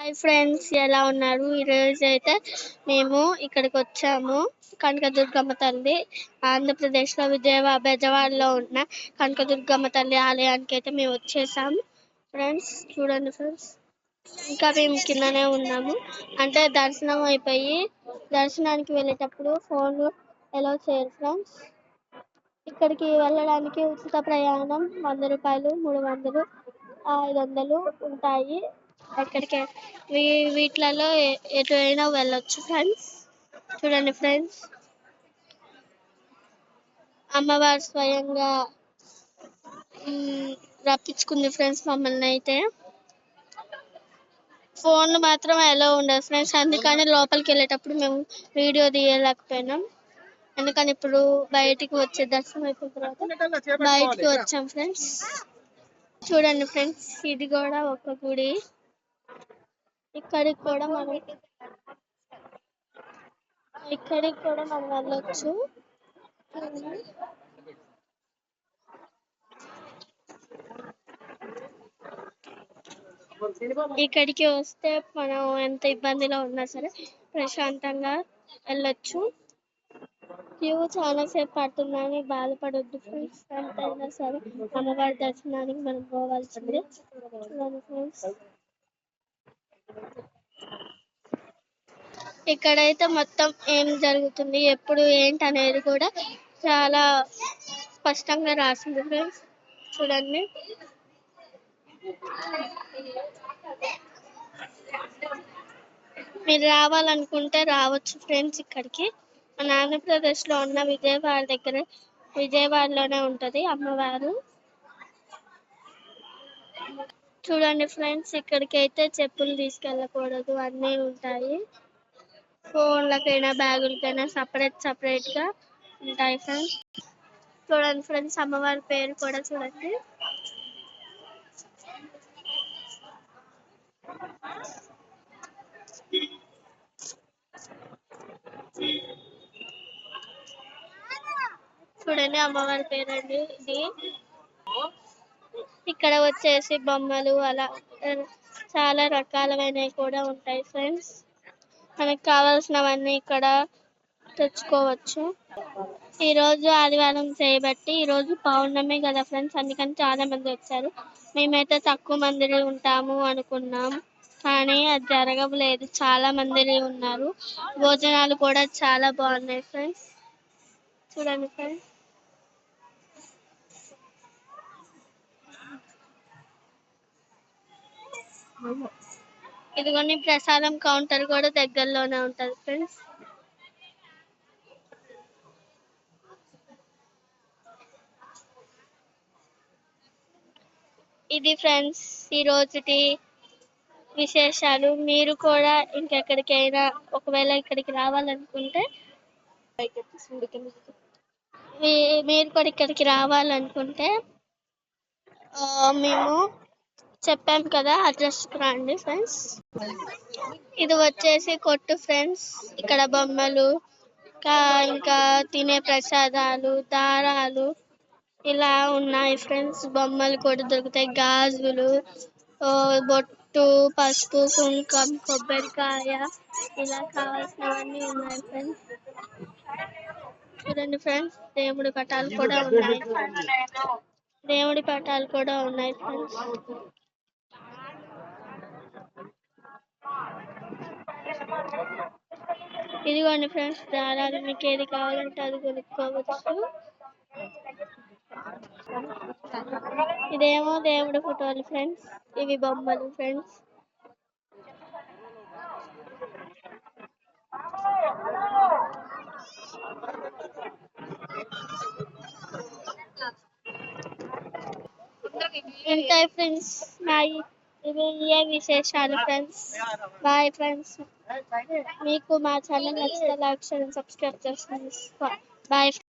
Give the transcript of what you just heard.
Hi friends, ఎలా ఉన్నారు? ఈరోజు అయితే మేము ఇక్కడికి వచ్చాము. కనకదుర్గమ్మ తల్లి ఆంధ్రప్రదేశ్లో బెజవాడలో ఉన్న కనకదుర్గమ్మ తల్లి ఆలయానికి అయితే మేము వచ్చేసాము. ఫ్రెండ్స్ చూడండి ఫ్రెండ్స్, ఇంకా మేము కిందనే ఉన్నాము. అంటే దర్శనం అయిపోయి దర్శనానికి వెళ్ళేటప్పుడు ఫోన్లు ఎలా చేయరు ఫ్రెండ్స్. ఇక్కడికి వెళ్ళడానికి ఉచిత ప్రయాణం 100 రూపాయలు, 300, 500 ఉంటాయి. అక్కడికి వీటిలలో ఎటు అయినా వెళ్ళొచ్చు ఫ్రెండ్స్. చూడండి ఫ్రెండ్స్, అమ్మవారు స్వయంగా రప్పించుకుంది ఫ్రెండ్స్ మమ్మల్ని అయితే. ఫోన్లు మాత్రం ఎలా ఉండదు ఫ్రెండ్స్, అందుకని లోపలికి వెళ్ళేటప్పుడు మేము వీడియో తీయలేకపోయినాం. అందుకని ఇప్పుడు బయటికి వచ్చే దర్శనం అయిపోయిన తర్వాత బయటికి వచ్చాం ఫ్రెండ్స్. చూడండి ఫ్రెండ్స్, ఇది కూడా ఒక గుడి. ఇక్కడికి కూడా మనం వెళ్ళొచ్చు. ఇక్కడికి వస్తే మనం ఎంత ఇబ్బందిలో ఉన్నా సరే ప్రశాంతంగా వెళ్ళొచ్చు. క్యూ చాలా సేపు పడుతుందని బాధపడొద్దు ఫ్రెండ్స్. ఎంతైనా సరే అమ్మవారి దర్శనానికి మనం పోవాల్సిందే. చూడండి ఫ్రెండ్స్, ఇక్కడైతే మొత్తం ఏం జరుగుతుంది, ఎప్పుడు ఏంటి అనేది కూడా చాలా స్పష్టంగా రాసింది ఫ్రెండ్స్. చూడండి, మీరు రావాలనుకుంటే రావచ్చు ఫ్రెండ్స్. ఇక్కడికి మన ఆంధ్రప్రదేశ్లో ఉన్న విజయవాడలోనే ఉంటది అమ్మవారు. చూడండి ఫ్రెండ్స్, ఇక్కడికి అయితే చెప్పులు తీసుకెళ్ళకూడదు, అన్నీ ఉంటాయి. ఫోన్లకైనా బ్యాగులకైనా సపరేట్ గా ఉంటాయి ఫ్రెండ్స్. చూడండి ఫ్రెండ్స్, అమ్మవారి పేరు కూడా చూడండి. చూడండి అమ్మవారి పేరండి ఇది. ఇక్కడ వచ్చేసి బొమ్మలు అలా చాలా రకాలమైనవి కూడా ఉంటాయి ఫ్రెండ్స్. మనకు కావాల్సినవన్నీ ఇక్కడ తెచ్చుకోవచ్చు. ఈ రోజు ఆదివారం చేయబట్టి ఈ రోజు పౌర్ణమి కదా ఫ్రెండ్స్, అందుకని చాలా మంది వచ్చారు. మేమైతే తక్కువ మంది ఉంటాము అనుకున్నాం, కానీ అది జరగలేదు. చాలా మంది ఉన్నారు. భోజనాలు కూడా చాలా బాగున్నాయి ఫ్రెండ్స్. చూడండి ఫ్రెండ్స్, ఇదిగోని ప్రసాదం కౌంటర్ కూడా దగ్గరలోనే ఉంటది ఫ్రెండ్స్. ఇది ఫ్రెండ్స్ ఈ రోజుటి విశేషాలు. మీరు కూడా ఇంకెక్కడికైనా ఒకవేళ ఇక్కడికి రావాలనుకుంటే మేము చెప్పాం కదా, అడ్రస్ రండి ఫ్రెండ్స్. ఇది వచ్చేసి కొట్టు ఫ్రెండ్స్. ఇక్కడ బొమ్మలు, ఇంకా తినే ప్రసాదాలు, దారాలు ఇలా ఉన్నాయి ఫ్రెండ్స్. బొమ్మలు కూడా దొరుకుతాయి, గాజులు, బొట్టు, పసుపు, కుంకం, కొబ్బరికాయ, ఇలా కావాల్సినవన్నీ ఉన్నాయి ఫ్రెండ్స్. చూడండి ఫ్రెండ్స్, దేవుడి పటాలు కూడా ఉన్నాయి ఫ్రెండ్స్. ఇదిగోండి ఫ్రెండ్స్ దారాలు, మీకు ఏది కావాలంటే అది కొనుక్కోవచ్చు. ఇదేమో దేవుడి ఫోటోలు ఫ్రెండ్స్, ఇవి బొమ్మలు ఫ్రెండ్స్. ఉంటాయి ఫ్రెండ్స్. ఇవి విశేషాలు ఫ్రెండ్స్. Bye friends. మీకు మా ఛానల్ నచ్చితే లైక్, షేర్, సబ్స్క్రైబ్ చేసుకోండి. బాయ్.